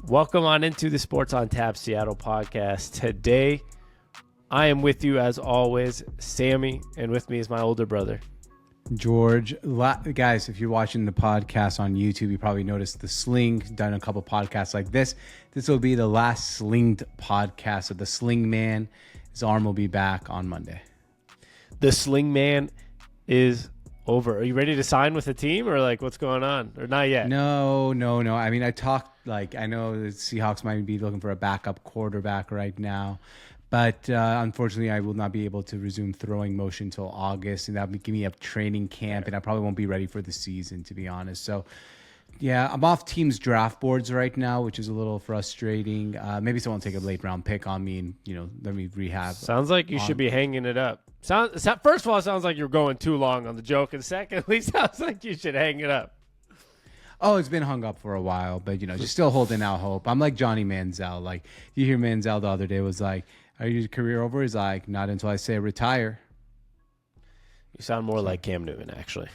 Welcome on into the Sports on Tap Seattle podcast. Today, I am with you as always, Sammy, and with me is my older brother, George. Guys, if you're watching the podcast on YouTube, you probably noticed the sling. Done a couple podcasts like this. This will be the last slinged podcast of the Sling Man. His arm will be back on Monday. The Sling Man is over. Are you ready to sign with the team, or like what's going on, or not yet? No. I mean, I know the Seahawks might be looking for a backup quarterback right now, but unfortunately, I will not be able to resume throwing motion until August, and that'll give me a training camp, and I probably won't be ready for the season, to be honest. So, yeah, I'm off teams' draft boards right now, which is a little frustrating. Maybe someone will take a late round pick on me and let me rehab. Sounds like you should be hanging it up. First of all, it sounds like you're going too long on the joke, and secondly, sounds like you should hang it up. Oh, it's been hung up for a while, but just still holding out hope. I'm like Johnny Manziel. Like, you hear Manziel the other day was like, "Are your career over?" He's like, "Not until I say retire." You sound more like Cam Newton, actually.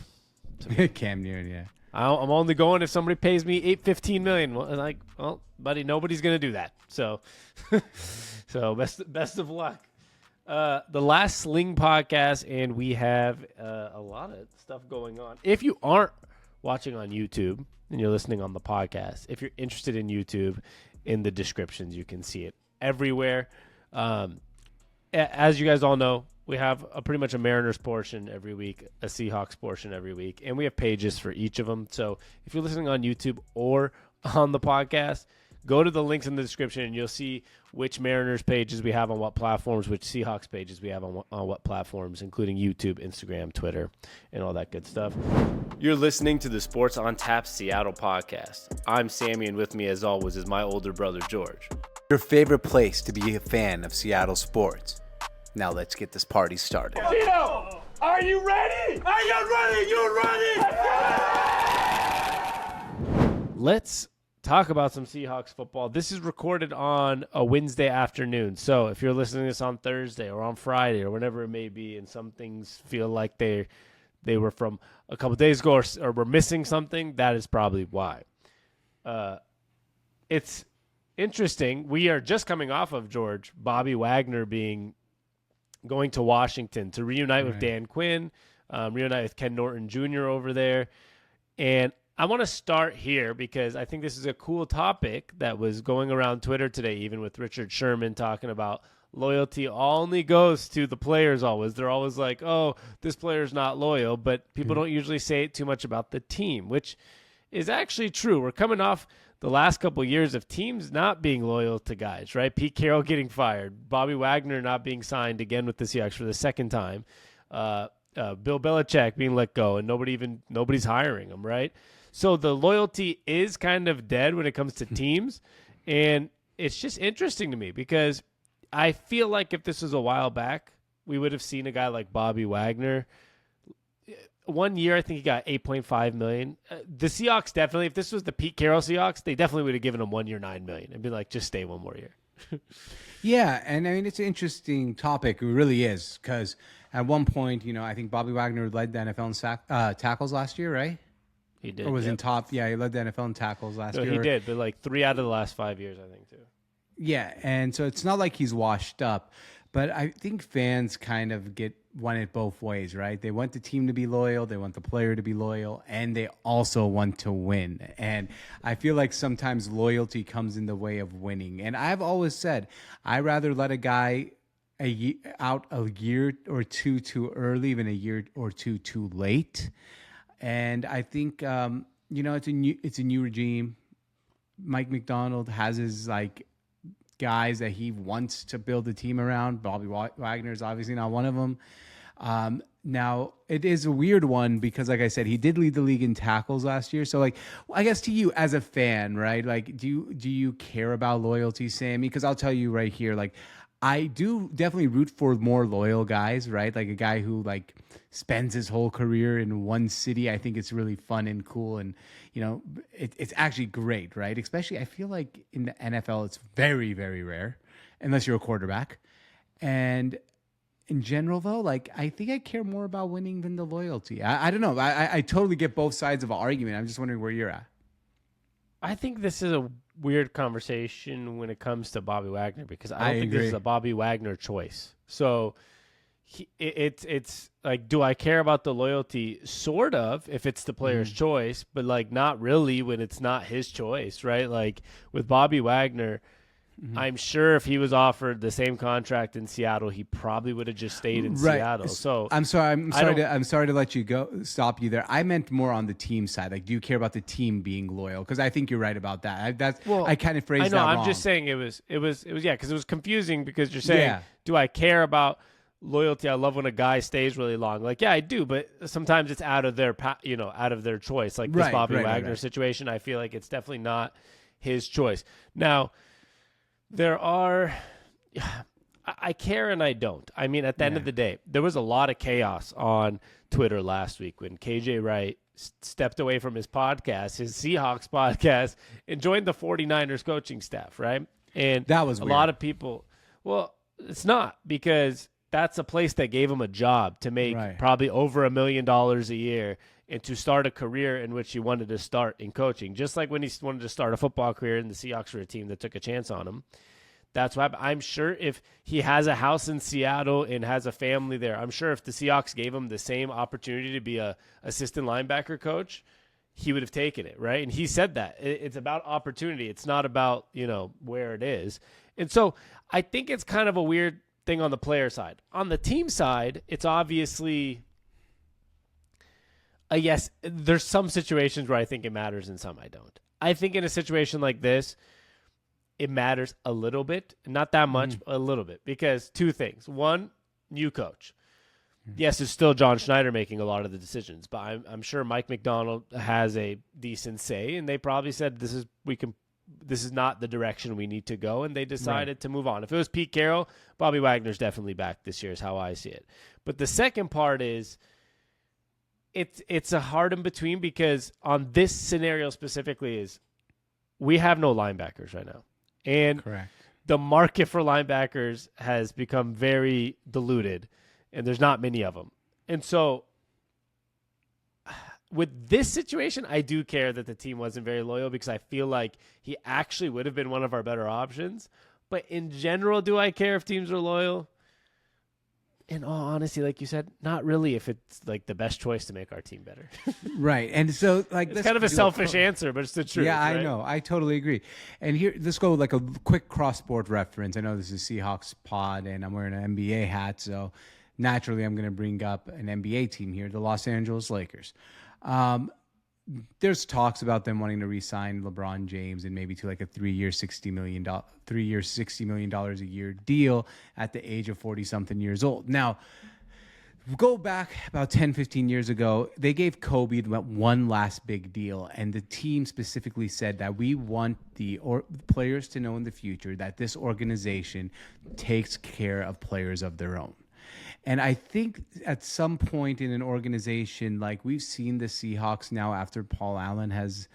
Cam Newton, yeah. I'm only going if somebody pays me $15 million. Well, buddy, nobody's gonna do that. So, best of luck. The last Sling podcast, and we have a lot of stuff going on. If you aren't watching on YouTube and you're listening on the podcast, if you're interested in YouTube, in the descriptions you can see it everywhere. As you guys all know, we have pretty much a Mariners portion every week, a Seahawks portion every week, and we have pages for each of them. So if you're listening on YouTube or on the podcast, go to the links in the description and you'll see which Mariners pages we have on what platforms, which Seahawks pages we have on what platforms, including YouTube, Instagram, Twitter, and all that good stuff. You're listening to the Sports on Tap Seattle podcast. I'm Sammy, and with me as always is my older brother, George. Your favorite place to be a fan of Seattle sports. Now let's get this party started. Tito, are you ready? Are you ready? You ready? Let's talk about some Seahawks football. This is recorded on a Wednesday afternoon. So if you're listening to this on Thursday or on Friday or whenever it may be, and some things feel like they were from a couple days ago or we're missing something, that is probably why. It's interesting. We are just coming off of, George, Bobby Wagner going to Washington to reunite with Dan Quinn, reunite with Ken Norton Jr. over there. And I want to start here because I think this is a cool topic that was going around Twitter today, even with Richard Sherman talking about loyalty only goes to the players always. They're always like, oh, this player's not loyal, but people don't usually say it too much about the team, which is actually true. We're coming off the last couple of years of teams not being loyal to guys, right? Pete Carroll getting fired, Bobby Wagner not being signed again with the Seahawks for the second time, Bill Belichick being let go, and nobody's hiring him, right? So the loyalty is kind of dead when it comes to teams, and it's just interesting to me because I feel like if this was a while back, we would have seen a guy like Bobby Wagner. 1 year, I think he got $8.5 million. The Seahawks definitely, if this was the Pete Carroll Seahawks, they definitely would have given him 1 year, $9 million, and been like, just stay one more year. Yeah, and I mean, it's an interesting topic. It really is, because at one point, I think Bobby Wagner led the NFL in tackles last year, right? He did. Or was in top. Yeah, he led the NFL in tackles last year. He did, but like 3 out of the last 5 years, I think, too. Yeah, and so it's not like he's washed up, but I think fans kind of want it both ways, right? They want the team to be loyal, they want the player to be loyal, and they also want to win. And I feel like sometimes loyalty comes in the way of winning. And I've always said, I'd rather let a guy out a year or two too early than a year or two too late. And I think it's a new regime. Mike McDonald has his guys that he wants to build a team around. Bobby Wagner is obviously not one of them. Now it is a weird one because, like I said, he did lead the league in tackles last year. So, I guess to you as a fan, right? Do you care about loyalty, Sammy? Because I'll tell you right here, I do definitely root for more loyal guys, right? Like a guy who spends his whole career in one city. I think it's really fun and cool, and it's actually great, right? Especially I feel like in the NFL, it's very, very rare, unless you're a quarterback. And in general, though, I think I care more about winning than the loyalty. I don't know. I totally get both sides of an argument. I'm just wondering where you're at. I think this is a weird conversation when it comes to Bobby Wagner because I don't think agree. this is a Bobby Wagner choice. So it's like, do I care about the loyalty? Sort of, if it's the player's choice, but like not really when it's not his choice, right? Like with Bobby Wagner, I'm sure if he was offered the same contract in Seattle, he probably would have just stayed in Seattle. So I'm sorry to let you stop you there. I meant more on the team side. Like, do you care about the team being loyal? Because I think you're right about that. I kind of phrased that wrong. I'm just saying it was because it was confusing because you're saying, do I care about loyalty? I love when a guy stays really long. Like, yeah, I do, but sometimes it's out of their choice. Like this Bobby Wagner situation, I feel like it's definitely not his choice. Now, I care and I don't. I mean, at the end of the day, there was a lot of chaos on Twitter last week when KJ Wright stepped away from his podcast, his Seahawks podcast, and joined the 49ers coaching staff, right? And that was a weird. lot of people. Well, it's not, because that's a place that gave him a job to make probably over $1 million a year and to start a career in which he wanted to start in coaching. Just like when he wanted to start a football career and the Seahawks were a team that took a chance on him. That's why I'm sure if he has a house in Seattle and has a family there, I'm sure if the Seahawks gave him the same opportunity to be a assistant linebacker coach, he would have taken it, right? And he said that. It's about opportunity. It's not about, where it is. And so I think it's kind of a weird thing on the player side. On the team side, it's obviously yes, there's some situations where I think it matters and some I don't. I think in a situation like this, it matters a little bit, not that much, a little bit, because two things. One, new coach. Yes, it's still John Schneider making a lot of the decisions, but I'm sure Mike McDonald has a decent say, and they probably said this is not the direction we need to go, and they decided to move on. If it was Pete Carroll, Bobby Wagner's definitely back this year is how I see it. But the second part is it's a hard in between, because on this scenario specifically is we have no linebackers right now. And the market for linebackers has become very diluted, and there's not many of them. And so with this situation, I do care that the team wasn't very loyal, because I feel like he actually would have been one of our better options. But in general, do I care if teams are loyal? In all honesty, like you said, not really, if it's like the best choice to make our team better. Right. And so like it's kind of a selfish answer, but it's the truth. Yeah, right? I know. I totally agree. And here, let's go like a quick cross-sport reference. I know this is Seahawks pod and I'm wearing an NBA hat, so naturally I'm going to bring up an NBA team here, the Los Angeles Lakers. There's talks about them wanting to re-sign LeBron James and maybe to like a 3-year, $60 million a year deal at the age of 40-something years old. Now, go back about 10, 15 years ago, they gave Kobe one last big deal, and the team specifically said that we want the players to know in the future that this organization takes care of players of their own. And I think at some point in an organization, like we've seen the Seahawks now after Paul Allen has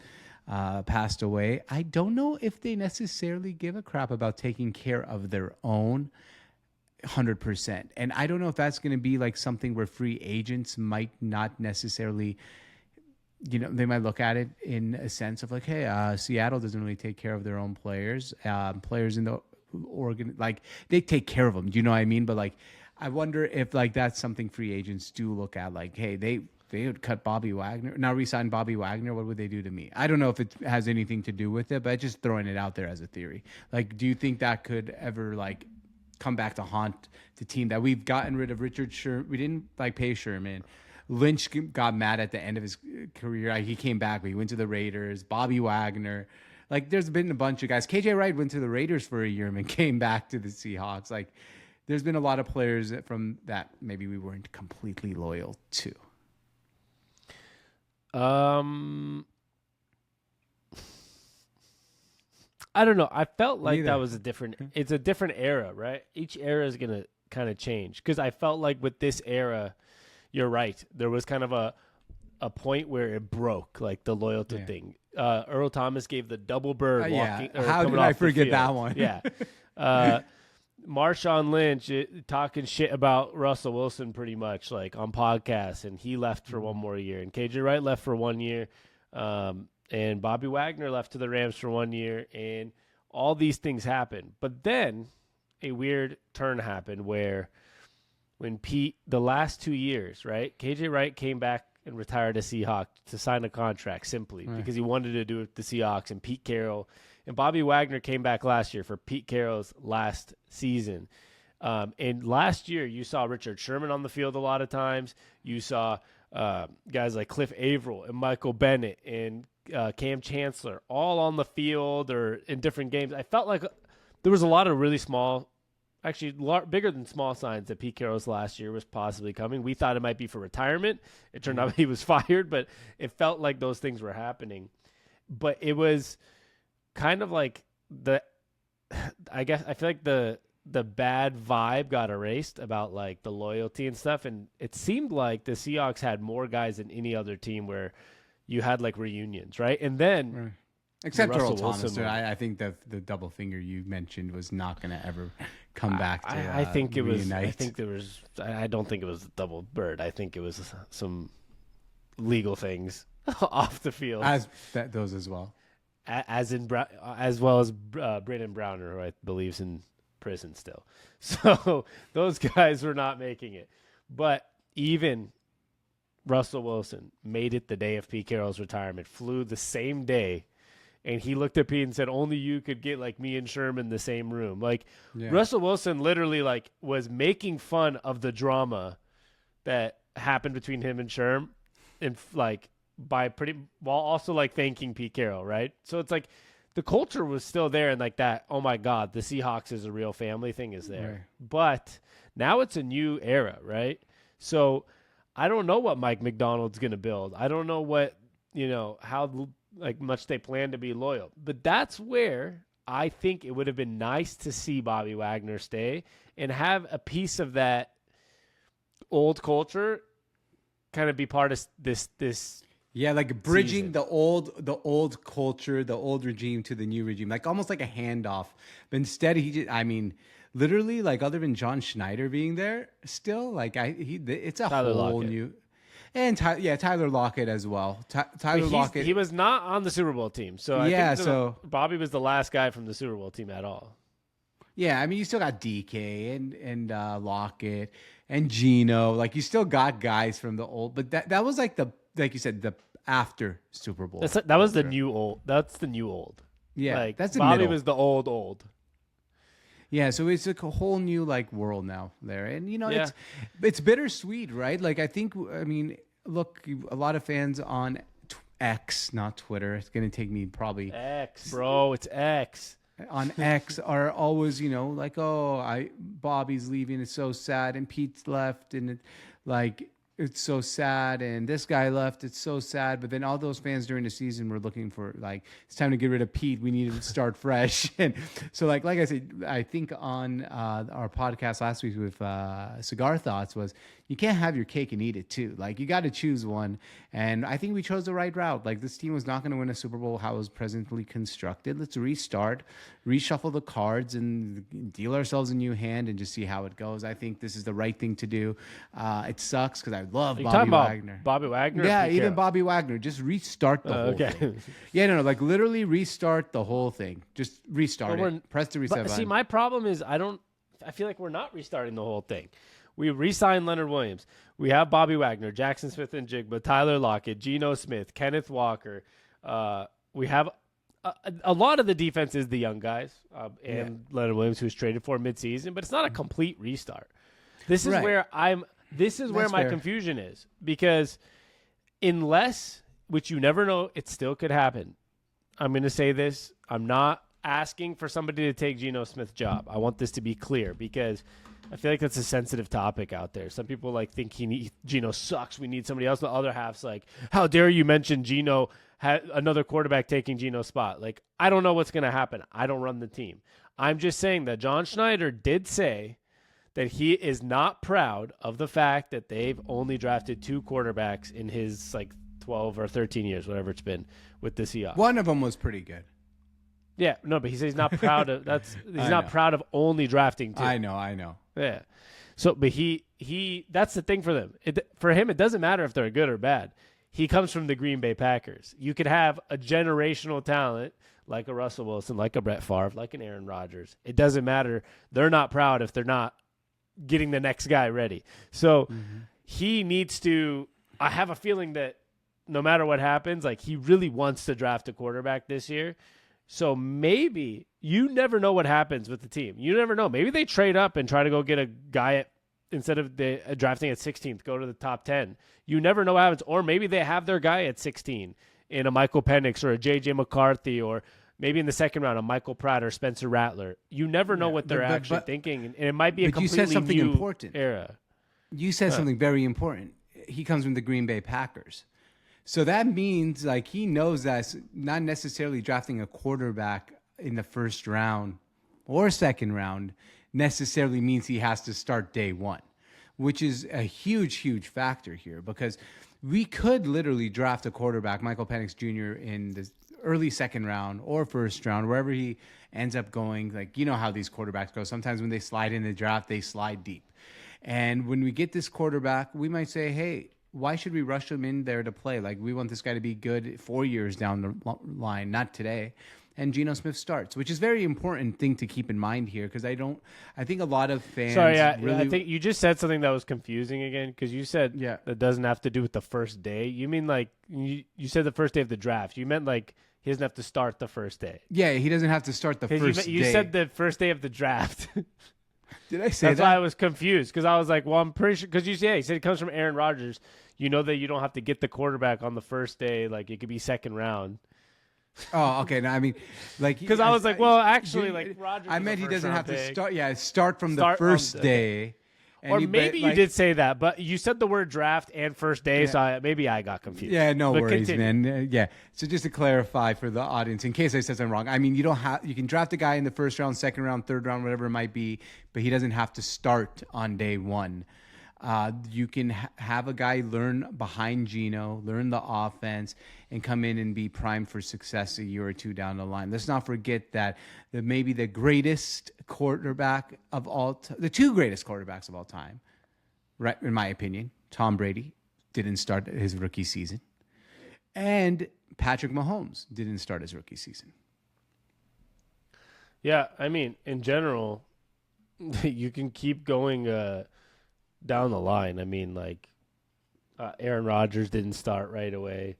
passed away, I don't know if they necessarily give a crap about taking care of their own 100%. And I don't know if that's going to be like something where free agents might not necessarily, they might look at it in a sense of like, hey, Seattle doesn't really take care of their own players. Players in the like they take care of them. Do you know what I mean? But like, I wonder if like that's something free agents do look at, like, hey, they would cut Bobby Wagner, now re-sign Bobby Wagner. What would they do to me? I don't know if it has anything to do with it, but just throwing it out there as a theory. Like, do you think that could ever like come back to haunt the team that we've gotten rid of Richard Sherman? We didn't like pay Sherman. Lynch got mad at the end of his career. He came back, but he went to the Raiders. Bobby Wagner. Like, there's been a bunch of guys. KJ Wright went to the Raiders for a year and came back to the Seahawks. Like, there's been a lot of players from that maybe we weren't completely loyal to. I don't know. I felt like that was it's a different era, right? Each era is going to kind of change, because I felt like with this era, you're right. There was kind of a point where it broke, like the loyalty thing. Earl Thomas gave the double bird walking. How did I forget that one? Yeah. Marshawn Lynch talking shit about Russell Wilson pretty much, like on podcasts, and he left for one more year, and KJ Wright left for 1 year. and Bobby Wagner left to the Rams for 1 year, and all these things happened. But then a weird turn happened where when Pete, the last 2 years, right, KJ Wright came back and retired a Seahawk to sign a contract simply because he wanted to do it with the Seahawks, and Pete Carroll and Bobby Wagner came back last year for Pete Carroll's last season. And last year you saw Richard Sherman on the field a lot of times. You saw guys like Cliff Averill and Michael Bennett and Cam Chancellor all on the field or in different games. I felt like there was a lot of really small, actually bigger than small signs that Pete Carroll's last year was possibly coming. We thought it might be for retirement. It turned out he was fired, but it felt like those things were happening. But it was kind of like I feel like the bad vibe got erased about like the loyalty and stuff. And it seemed like the Seahawks had more guys than any other team where you had like reunions, right? And then except Russell Earl Thomas, Wilson, I think the double finger you mentioned was not going to ever come back to I think it was. reunite. I think there was. I don't think it was a double bird. I think it was some legal things off the field, Those as well. as well as Brandon Browner, who I believe's in prison still. So those guys were not making it. But even Russell Wilson made it the day of Pete Carroll's retirement, flew the same day. And he looked at Pete and said, only you could get like me and Sherman in the same room. Like Russell Wilson literally like was making fun of the drama that happened between him and Sherm, and like while also like thanking Pete Carroll, right? So it's like the culture was still there, and like that, oh my God, the Seahawks is a real family thing is there. Right. But now it's a new era, right? So I don't know what Mike McDonald's going to build. I don't know what, how like much they plan to be loyal. But that's where I think it would have been nice to see Bobby Wagner stay and have a piece of that old culture kind of be part of this Yeah, like bridging season. the old culture, the old regime to the new regime, like almost like a handoff. But instead, literally, like other than John Schneider being there, still, like it's a Tyler whole Lockett. new, and Tyler Lockett as well. Tyler Lockett, He was not on the Super Bowl team, so I think Bobby was the last guy from the Super Bowl team at all. yeah. I mean, you still got DK and Lockett and Geno. Like you still got guys from the old, but that was like like you said, the after Super Bowl. That was the new old. That's the new old. Yeah, like that's the Bobby middle. was the old. Yeah, so it's like a whole new like world now there, and Yeah. it's bittersweet, right? Like I mean, look, a lot of fans on X, not Twitter. It's gonna take me probably X, bro. It's X. on X are always like, oh, Bobby's leaving, it's so sad, and Pete's left, and it's so sad, and this guy left, it's so sad. But then all those fans during the season were looking for like, it's time to get rid of Pete, we need to start fresh. And so like I said, I think on our podcast last week with Cigar Thoughts was, you can't have your cake and eat it too. Like you got to choose one. And I think we chose the right route. Like this team was not going to win a Super Bowl how it was presently constructed. Let's restart, reshuffle the cards, and deal ourselves a new hand and just see how it goes. I think this is the right thing to do. It sucks because I love Bobby Wagner. Bobby Wagner? Yeah, Pete even Carroll? Bobby Wagner. Just restart the whole thing. Yeah, no, like literally restart the whole thing. Just restart it. Press the reset But button. see, my problem is I feel like we're not restarting the whole thing. We re-signed Leonard Williams. We have Bobby Wagner, Jackson Smith and Jigba, Tyler Lockett, Geno Smith, Kenneth Walker. We have a lot of the defense is the young guys and Leonard Williams, who's traded for midseason, but it's not a complete restart. This is Right. where where my fair. confusion is, because unless, which you never know, it still could happen. I'm going to say this. I'm not asking for somebody to take Geno Smith's job. I want this to be clear because I feel like that's a sensitive topic out there. Some people think Geno sucks. We need somebody else. The other half's like, how dare you mention Geno, another quarterback taking Geno's spot? Like, I don't know what's going to happen. I don't run the team. I'm just saying that John Schneider did say that he is not proud of the fact that they've only drafted 2 quarterbacks in his 12 or 13 years, whatever it's been, with the Seahawks. One of them was pretty good. Yeah, no, but he says he's not proud of proud of only drafting 2. I know. Yeah. So, but he that's the thing for them. For him, it doesn't matter if they're good or bad. he comes from the Green Bay Packers. You could have a generational talent like a Russell Wilson, like a Brett Favre, like an Aaron Rodgers. It doesn't matter. They're not proud if they're not getting the next guy ready. So he needs to – I have a feeling that no matter what happens, like he really wants to draft a quarterback this year. So maybe you never know what happens with the team. You never know. Maybe they trade up and try to go get a guy instead of drafting at 16th, go to the top 10. You never know what happens. Or maybe they have their guy at 16 in a Michael Penix or a J.J. McCarthy, or maybe in the second round a Michael Pratt or Spencer Rattler. You never know what they're actually thinking, and it might be a completely you said something new important. era. You said something very important. He comes from the Green Bay Packers. So that means like he knows that not necessarily drafting a quarterback in the first round or second round necessarily means he has to start day one, which is a huge, huge factor here, because we could literally draft a quarterback, Michael Penix Jr., in the early second round or first round, wherever he ends up going. Like, you know how these quarterbacks go. Sometimes when they slide in the draft, they slide deep. And when we get this quarterback, we might say, hey, why should we rush him in there to play? Like, we want this guy to be good 4 years down the line, not today. And Geno Smith starts, which is a very important thing to keep in mind here, because I think a lot of fans. Sorry, really, I think you just said something that was confusing again, because you said that doesn't have to do with the first day. You mean like you said the first day of the draft. You meant like he doesn't have to start the first day. Yeah, he doesn't have to start the first day. You said the first day of the draft. Did I say that? That's why I was confused, because I was like, well, I'm pretty sure, because he said it comes from Aaron Rodgers. You know that you don't have to get the quarterback on the first day. Like, it could be second round. Oh, okay. No, I mean, like, because I was like, well, actually, like Rodgers. I meant he doesn't have pick. to start. Yeah, start from the first day. Or maybe you did say that, but you said the word draft and first day, so maybe I got confused. Yeah, no but worries, continue. man. Yeah. So just to clarify for the audience, in case I said something wrong, I mean, you can draft a guy in the first round, second round, third round, whatever it might be, but he doesn't have to start on day one. You can have a guy learn behind Geno, learn the offense, and come in and be primed for success a year or two down the line. Let's not forget that maybe the greatest quarterback of all the two greatest quarterbacks of all time, right, in my opinion, Tom Brady didn't start his rookie season, and Patrick Mahomes didn't start his rookie season. Yeah, I mean, in general, you can keep going down the line. I mean, like Aaron Rodgers didn't start right away.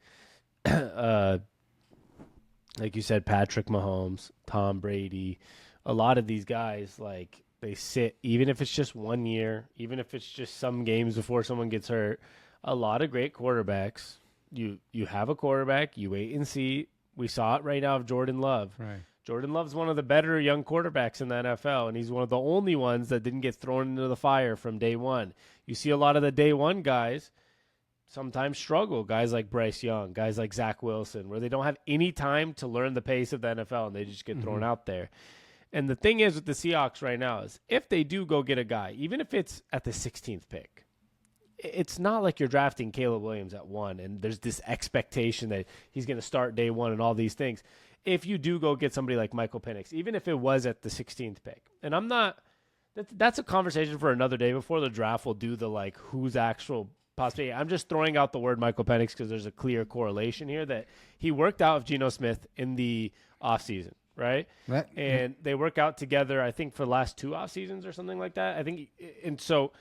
Like you said, Patrick Mahomes, Tom Brady, a lot of these guys, like, they sit, even if it's just 1 year, even if it's just some games before someone gets hurt. A lot of great quarterbacks. You have a quarterback, you wait and see. We saw it right now of Jordan Love. Right. Jordan Love's one of the better young quarterbacks in the NFL, and he's one of the only ones that didn't get thrown into the fire from day one. You see a lot of the day one guys sometimes struggle, guys like Bryce Young, guys like Zach Wilson, where they don't have any time to learn the pace of the NFL, and they just get thrown out there. And the thing is with the Seahawks right now is if they do go get a guy, even if it's at the 16th pick, it's not like you're drafting Caleb Williams at 1, and there's this expectation that he's going to start day one and all these things. If you do go get somebody like Michael Penix, even if it was at the 16th pick, and I'm not, that's a conversation for another day. Before the draft, we'll do the, like, who's actual possibility. I'm just throwing out the word Michael Penix because there's a clear correlation here that he worked out with Geno Smith in the offseason, right? And they work out together, I think, for the last 2 off seasons or something like that. I think, and so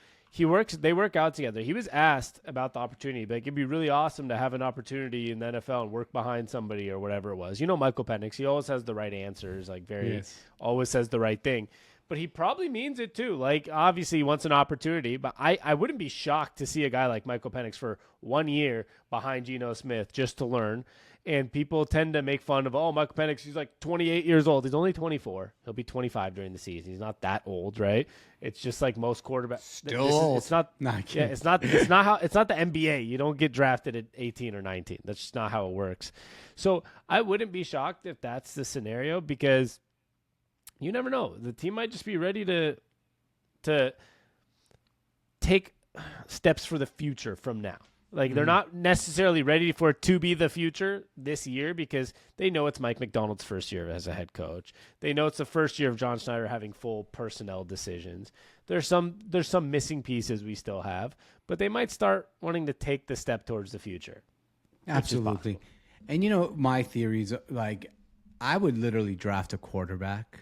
they work out together. He was asked about the opportunity, but it'd be really awesome to have an opportunity in the NFL and work behind somebody or whatever it was. You know, Michael Penix, he always has the right answers, like always says the right thing. But he probably means it too. Like, obviously he wants an opportunity, but I wouldn't be shocked to see a guy like Michael Penix for 1 year behind Geno Smith just to learn. And people tend to make fun of, Michael Penix, he's like 28 years old. He's only 24. He'll be 25 during the season. He's not that old, right? It's just like most quarterbacks. Still old. It's not. It's not the NBA. You don't get drafted at 18 or 19. That's just not how it works. So I wouldn't be shocked if that's the scenario, because you never know. The team might just be ready to take steps for the future from now. Like, they're not necessarily ready for it to be the future this year, because they know it's Mike McDonald's first year as a head coach. They know it's the first year of John Schneider having full personnel decisions. There's some missing pieces we still have, but they might start wanting to take the step towards the future. Absolutely. And my theories, like, I would literally draft a quarterback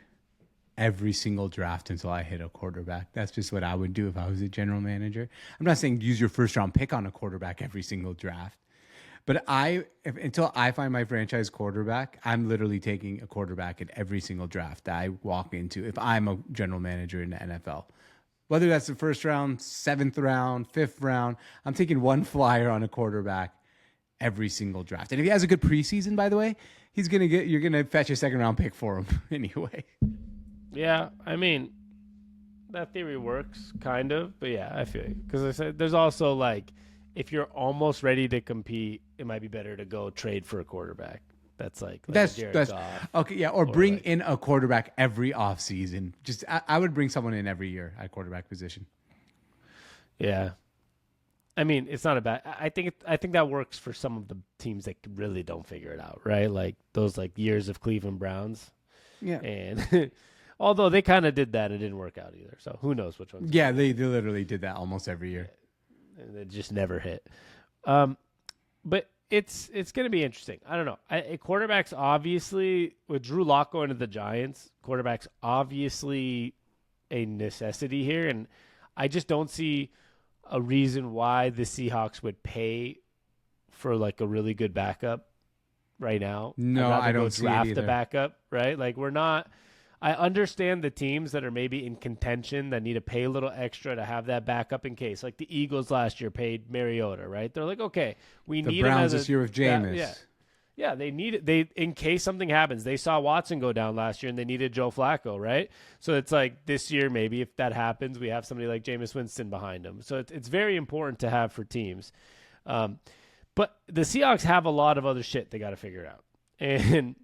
every single draft until I hit a quarterback. That's just what I would do if I was a general manager. I'm not saying use your first round pick on a quarterback every single draft, but until I find my franchise quarterback, I'm literally taking a quarterback at every single draft that I walk into if I'm a general manager in the NFL. Whether that's the first round, 7th round, 5th round, I'm taking one flyer on a quarterback every single draft. And if he has a good preseason, by the way, you're gonna fetch a 2nd round pick for him anyway. Yeah, I mean, that theory works, kind of. But yeah, I feel you. Because I said there's also, like, if you're almost ready to compete, it might be better to go trade for a quarterback. That's that's Goff, okay, yeah. Or bring in a quarterback every offseason. Just I would bring someone in every year at quarterback position. Yeah. I mean, it's not a bad. I think that works for some of the teams that really don't figure it out, right? Like those years of Cleveland Browns. Yeah. And although they kind of did that, it didn't work out either. So who knows which ones? Yeah, they literally did that almost every year. And it just never hit. But it's going to be interesting. I don't know. Quarterbacks obviously, with Drew Lock going to the Giants, quarterbacks obviously a necessity here, and I just don't see a reason why the Seahawks would pay for a really good backup right now. No, I don't see it draft either. the backup, right? We're not. I understand the teams that are maybe in contention that need to pay a little extra to have that backup in case. Like the Eagles last year paid Mariota, right? They're like, okay, we need the Browns him this year with Jameis. Yeah, they need it. They in case something happens. They saw Watson go down last year, and they needed Joe Flacco, right? So it's like this year, maybe if that happens, we have somebody like Jameis Winston behind him. So it's very important to have for teams. But the Seahawks have a lot of other shit they got to figure out, and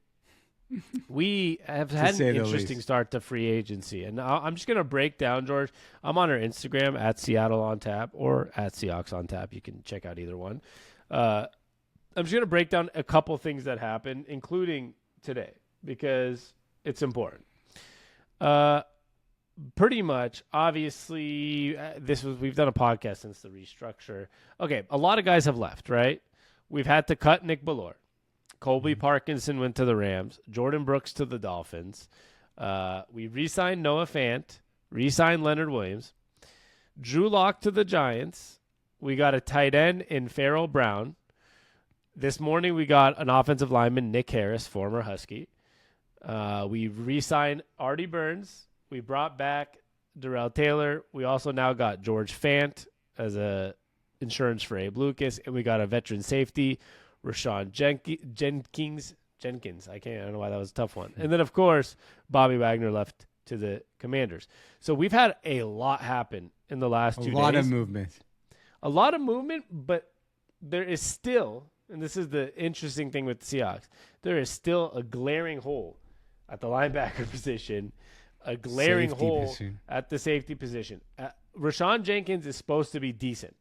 we have had an interesting start to free agency. And I'm just gonna break down, George. I'm on our Instagram at Seattle on Tap or at Seahawks on Tap. You can check out either one. I'm just going to break down a couple things that happened, including today, because it's important. Pretty much, obviously, we've done a podcast since the restructure. Okay, a lot of guys have left, right? We've had to cut Nick Bellore. Colby Parkinson went to the Rams. Jordan Brooks to the Dolphins. We re-signed Noah Fant. Re-signed Leonard Williams. Drew Lock to the Giants. We got a tight end in Farrell Brown. This morning, we got an offensive lineman, Nick Harris, former Husky. We re-signed Artie Burns. We brought back Darrell Taylor. We also now got George Fant as a insurance for Abe Lucas. And we got a veteran safety, Rashawn Jenkins. I don't know why that was a tough one. And then, of course, Bobby Wagner left to the Commanders. So we've had a lot happen in the last 2 days. A lot of movement. A lot of movement, but there is still... And this is the interesting thing with the Seahawks. There is still a glaring hole at the linebacker position, a glaring hole at the safety position. Rashawn Jenkins is supposed to be decent.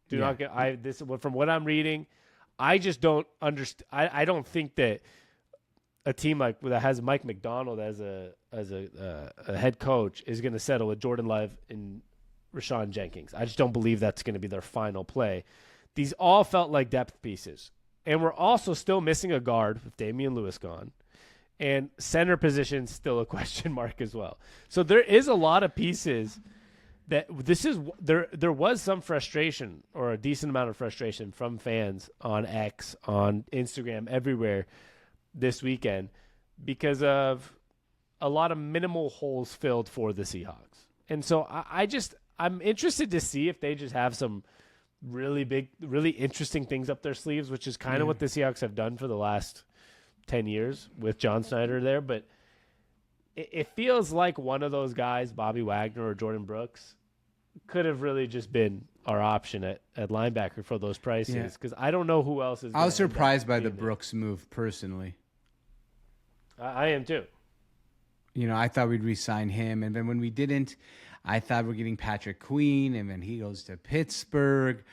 From what I'm reading, I just don't understand. I don't think that a team that has Mike McDonald as a head coach is going to settle with Jordan Love and Rashawn Jenkins. I just don't believe that's going to be their final play. These all felt like depth pieces. And we're also still missing a guard with Damian Lewis gone. And center position still a question mark as well. So there is a lot of pieces that there was some frustration or a decent amount of frustration from fans on X, on Instagram, everywhere this weekend because of a lot of minimal holes filled for the Seahawks. And so I'm interested to see if they just have some really big, really interesting things up their sleeves, which is kind of what the Seahawks have done for the last 10 years with John Snyder there. But it feels like one of those guys, Bobby Wagner or Jordan Brooks, could have really just been our option at linebacker for those prices because I don't know who else is. I was surprised by the Brooks move personally. I am too. I thought we'd re-sign him, and then when we didn't, I thought we're getting Patrick Queen, and then he goes to Pittsburgh.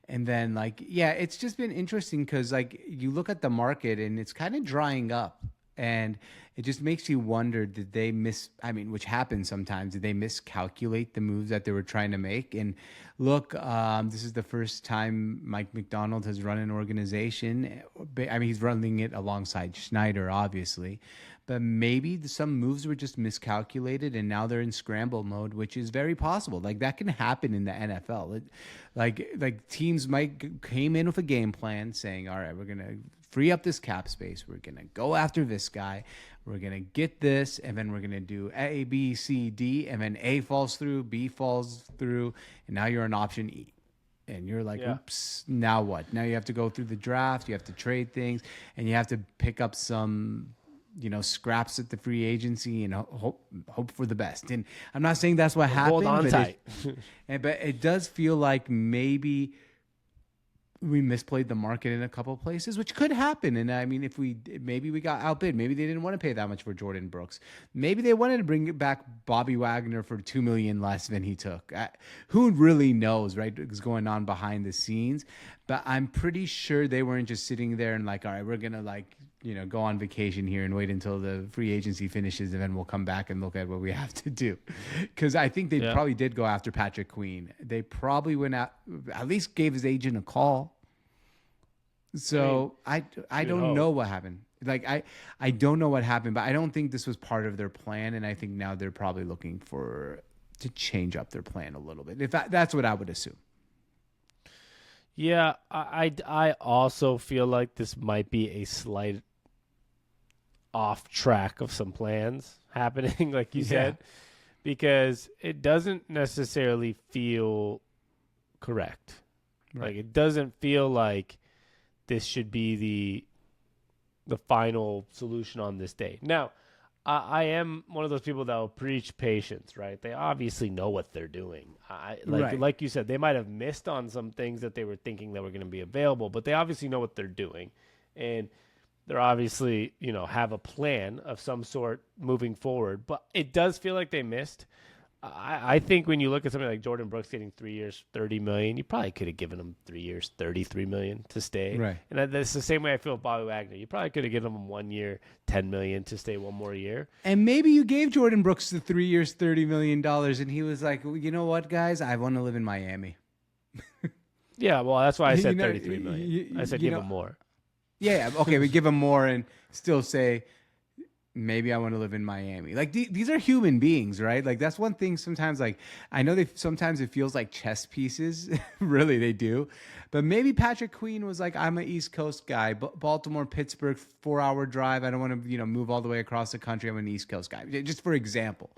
And then, it's just been interesting because, you look at the market, and it's kind of drying up And it just makes you wonder, did they which happens sometimes, did they miscalculate the moves that they were trying to make? And look, this is the first time Mike McDonald has run an organization. I mean, he's running it alongside Schneider, obviously. But maybe some moves were just miscalculated and now they're in scramble mode, which is very possible. Like, that can happen in the NFL. Like teams came in with a game plan saying, all right, we're going to free up this cap space. We're going to go after this guy. We're going to get this, and then we're going to do A, B, C, D, and then A falls through, B falls through, and now you're on option E. And you're like, oops, now what? Now you have to go through the draft, you have to trade things, and you have to pick up some, scraps at the free agency and hope for the best. And I'm not saying that's what happened. Hold on tight. But it does feel like maybe we misplayed the market in a couple of places, which could happen. And I mean, maybe we got outbid. Maybe they didn't want to pay that much for Jordan Brooks. Maybe they wanted to bring back Bobby Wagner for $2 million less than he took. Who really knows, right? What's going on behind the scenes? But I'm pretty sure they weren't just sitting there and like, all right, we're gonna go on vacation here and wait until the free agency finishes, and then we'll come back and look at what we have to do. Because I think they probably did go after Patrick Queen. They probably went out, at least gave his agent a call. So I don't know what happened. Like I don't know what happened, but I don't think this was part of their plan, and I think now they're probably looking to change up their plan a little bit. If that's what I would assume. Yeah, I also feel like this might be a slight off track of some plans happening, like you said, because it doesn't necessarily feel correct. Right. Like, it doesn't feel like this should be the final solution on this day. Now, I am one of those people that will preach patience, right? They obviously know what they're doing. Like you said, they might have missed on some things that they were thinking that were going to be available, but they obviously know what they're doing. And they're obviously, have a plan of some sort moving forward. But it does feel like they missed. I think when you look at something like Jordan Brooks getting 3 years, $30 million, you probably could have given him 3 years, $33 million to stay. Right. And that's the same way I feel with Bobby Wagner. You probably could have given him 1 year, $10 million to stay one more year. And maybe you gave Jordan Brooks the 3 years, $30 million, and he was like, well, you know what, guys? I want to live in Miami. Yeah, well, that's why I said $33 million. I said give him more. Yeah, okay, we give him more and still say, maybe I want to live in Miami. Like, these are human beings, right? Like, that's one thing sometimes, like, I know sometimes it feels like chess pieces. Really, they do. But maybe Patrick Queen was like, I'm an East Coast guy. Baltimore, Pittsburgh, 4-hour drive. I don't want to, move all the way across the country. I'm an East Coast guy. Just for example.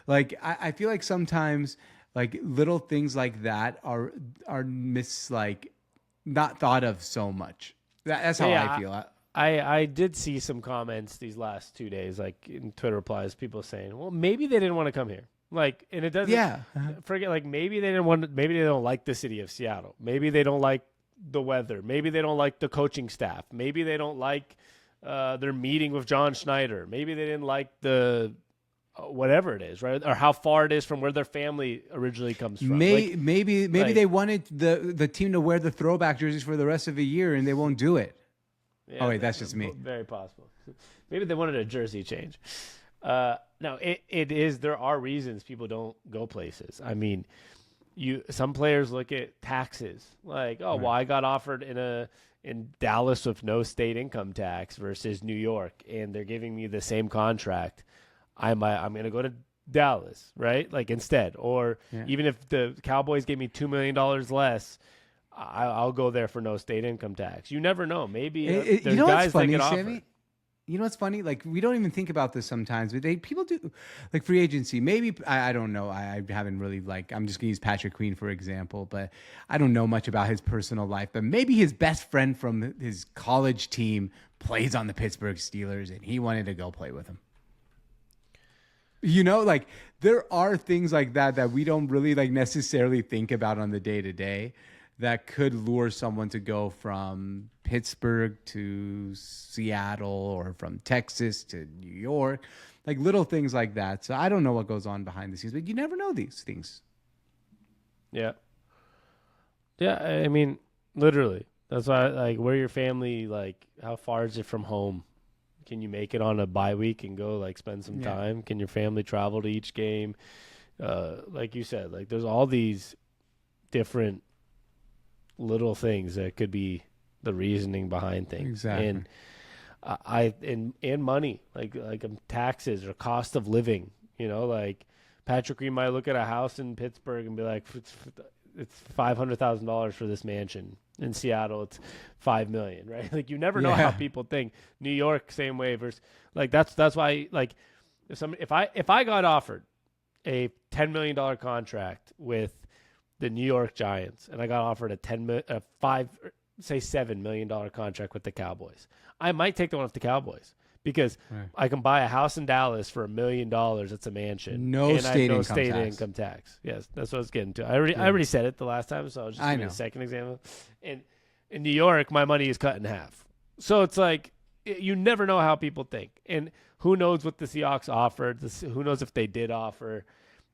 Like, I feel like sometimes, like, little things like that are not thought of so much. That's how I feel. I did see some comments these last 2 days, like in Twitter replies, people saying, well, maybe they didn't want to come here. Like, and it doesn't forget, like, maybe they don't like the city of Seattle. Maybe they don't like the weather. Maybe they don't like the coaching staff. Maybe they don't like their meeting with John Schneider. Maybe they didn't like the whatever it is, right? Or how far it is from where their family originally comes from. Maybe they wanted the team to wear the throwback jerseys for the rest of the year, and they won't do it. Yeah, oh wait, that's just me. Very possible. Maybe they wanted a jersey change. No, it is. There are reasons people don't go places. I mean, some players look at taxes, like, oh, well, I got offered in Dallas with no state income tax versus New York, and they're giving me the same contract. I'm going to go to Dallas, right? Like, instead, or even if the Cowboys gave me $2 million less, I'll go there for no state income tax. You never know. Maybe there's guys that get offered. Sammy? You know what's funny? Like, we don't even think about this sometimes, but people do, like, free agency. Maybe, I don't know. I haven't really, I'm just going to use Patrick Queen, for example, but I don't know much about his personal life. But maybe his best friend from his college team plays on the Pittsburgh Steelers, and he wanted to go play with him. Like, there are things like that we don't really, necessarily think about on the day-to-day that could lure someone to go from Pittsburgh to Seattle or from Texas to New York, like little things like that. So I don't know what goes on behind the scenes, but you never know these things. Yeah. Yeah, I mean, literally. That's why, like, where your family, like, how far is it from home? Can you make it on a bye week and go like spend some time? Can your family travel to each game? Like you said, like there's all these different little things that could be the reasoning behind things. Exactly. And money, like taxes or cost of living. Like Patrick Green might look at a house in Pittsburgh and be like, it's $500,000 for this mansion. In Seattle, it's $5 million, right? Like you never know how people think. New York, same way. Versus like that's why like if I got offered a $10 million contract with the New York Giants and I got offered a $7 million contract with the Cowboys, I might take the one with the Cowboys. Because I can buy a house in Dallas for $1 million. It's a mansion. No state income tax. Yes, that's what I was getting to. I already said it the last time, so I'll just give you a second example. And in New York, my money is cut in half. So it's like you never know how people think. And who knows what the Seahawks offered? Who knows if they did offer?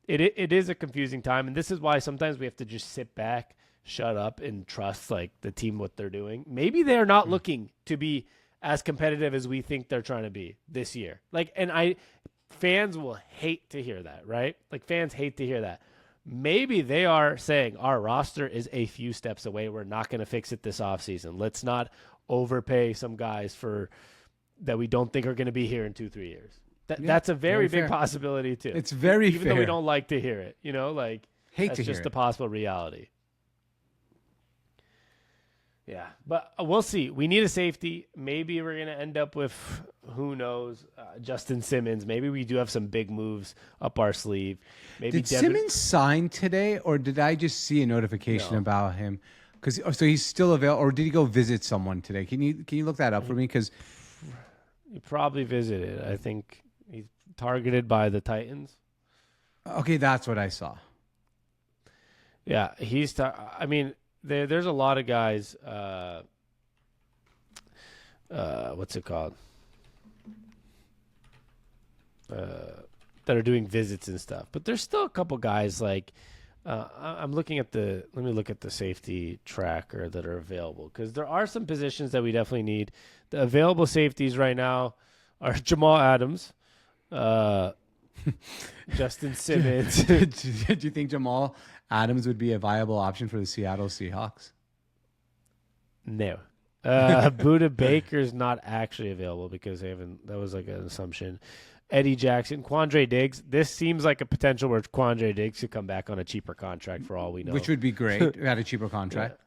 It is a confusing time, and this is why sometimes we have to just sit back, shut up, and trust like the team what they're doing. Maybe they're not looking to be as competitive as we think they're trying to be this year. Like, and fans will hate to hear that, right? Like fans hate to hear that. Maybe they are saying our roster is a few steps away. We're not going to fix it this offseason. Let's not overpay some guys that we don't think are going to be here in 2-3 years. That's a very big possibility too. It's very even though we don't like to hear it, like hate that's to hear just it. a possible reality. Yeah, but we'll see. We need a safety. Maybe we're going to end up with, who knows, Justin Simmons. Maybe we do have some big moves up our sleeve. Maybe Did Simmons sign today, or did I just see a notification about him? So he's still available, or did he go visit someone today? Can you look that up for me? Because he probably visited. I think he's targeted by the Titans. Okay, that's what I saw. Yeah, there's a lot of guys. What's it called? That are doing visits and stuff. But there's still a couple guys like I'm looking at let me look at the safety tracker that are available, because there are some positions that we definitely need. The available safeties right now are Jamal Adams, Justin Simmons. Do you think Jamal Adams would be a viable option for the Seattle Seahawks? No. Budda Baker's not actually available because that was like an assumption. Eddie Jackson, Quandre Diggs. This seems like a potential where Quandre Diggs could come back on a cheaper contract for all we know. Which would be great. At a cheaper contract.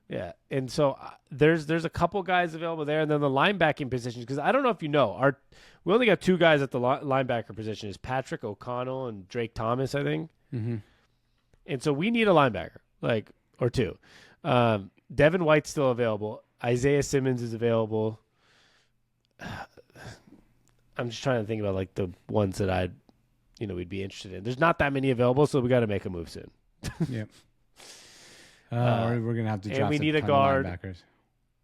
Yeah. And so there's a couple guys available there, and then the linebacking positions, because I don't know if you know, we only got two guys at the linebacker position. Is Patrick O'Connell and Drake Thomas, I think. Mm-hmm. And so we need a linebacker, or two. Devin White's still available. Isaiah Simmons is available. I'm just trying to think about the ones that we'd be interested in. There's not that many available, so we got to make a move soon. Yep. Or we're gonna have to draft. And we need a guard. Linebackers.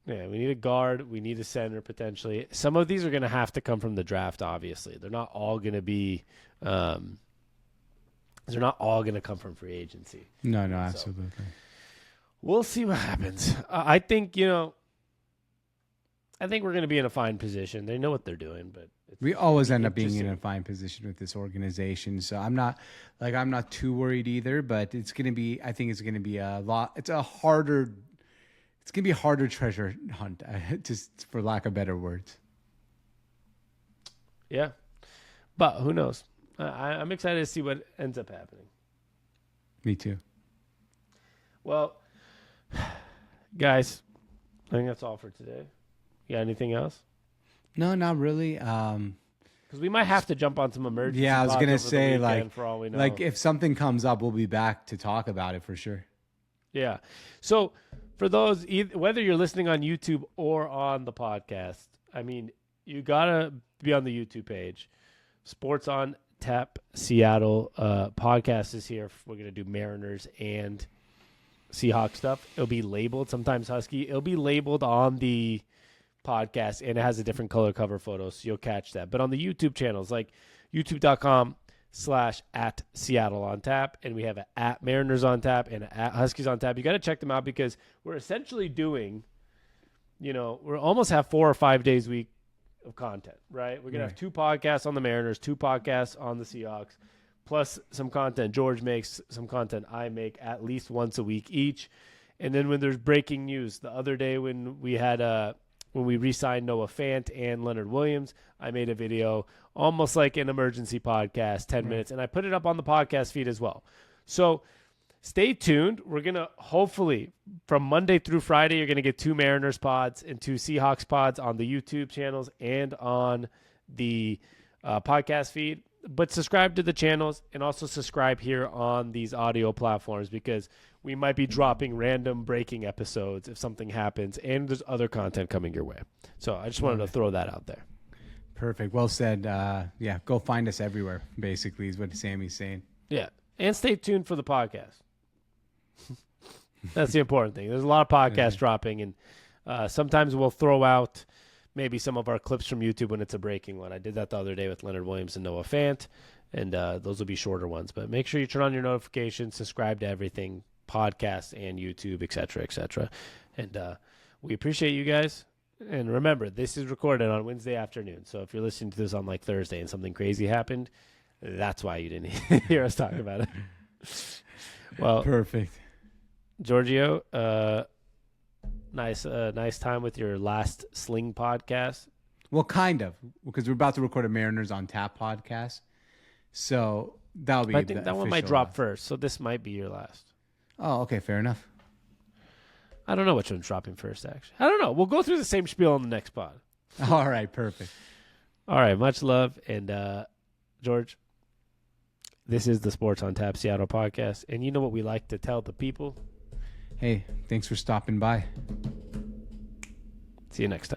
Yeah, we need a guard. We need a center potentially. Some of these are gonna have to come from the draft. Obviously, they're not all gonna be. They're not all gonna come from free agency. No, absolutely. So, we'll see what happens. I think we're going to be in a fine position. They know what they're doing, but we always end up being in a fine position with this organization. So I'm not too worried either. But it's going to be. I think it's going to be a lot. It's going to be a harder treasure hunt, just for lack of better words. Yeah, but who knows? I'm excited to see what ends up happening. Me too. Well, guys, I think that's all for today. You got anything else? No, not really. Because we might have to jump on some emergency. Yeah, I was gonna say for all we know. if something comes up, we'll be back to talk about it for sure. Yeah. So for those, whether you're listening on YouTube or on the podcast, you gotta be on the YouTube page. Sports on Tap Seattle podcast is here. We're gonna do Mariners and Seahawks stuff. It'll be labeled, sometimes Husky. It'll be labeled on the podcast, and it has a different color cover photo, so you'll catch that. But on the YouTube channels, like youtube.com/@Seattle on Tap, and we have an @Mariners on Tap and an @Huskies on Tap. You got to check them out, because we're essentially doing, we almost have 4 or 5 days a week of content, right? We're going to have 2 podcasts on the Mariners, 2 podcasts on the Seahawks, plus some content George makes, some content I make at least once a week each. And then when there's breaking news, the other day when we had when we re-signed Noah Fant and Leonard Williams, I made a video almost like an emergency podcast, 10 minutes, and I put it up on the podcast feed as well. So stay tuned. We're going to hopefully, from Monday through Friday, you're going to get 2 Mariners pods and 2 Seahawks pods on the YouTube channels and on the podcast feed. But subscribe to the channels and also subscribe here on these audio platforms because we might be dropping random breaking episodes if something happens, and there's other content coming your way. So I just wanted to throw that out there. Perfect. Well said. Yeah, go find us everywhere, basically, is what Sammy's saying. Yeah, and stay tuned for the podcast. That's the important thing. There's a lot of podcasts dropping, and sometimes we'll throw out maybe some of our clips from YouTube when it's a breaking one. I did that the other day with Leonard Williams and Noah Fant, and those will be shorter ones. But make sure you turn on your notifications, subscribe to everything, podcasts and YouTube, et cetera, et cetera. And we appreciate you guys. And remember, this is recorded on Wednesday afternoon. So if you're listening to this on like Thursday and something crazy happened, that's why you didn't hear us talk about it. Well, perfect. Giorgio, nice time with your last Sling podcast. Well, kind of, because we're about to record a Mariners on Tap podcast. So that'll be. I think that one might drop first, so this might be your last. Oh, okay, fair enough. I don't know which one's dropping first, actually. I don't know. We'll go through the same spiel on the next pod. All right, perfect. All right, much love. And, George, this is the Sports on Tap Seattle podcast. And you know what we like to tell the people? Hey, thanks for stopping by. See you next time.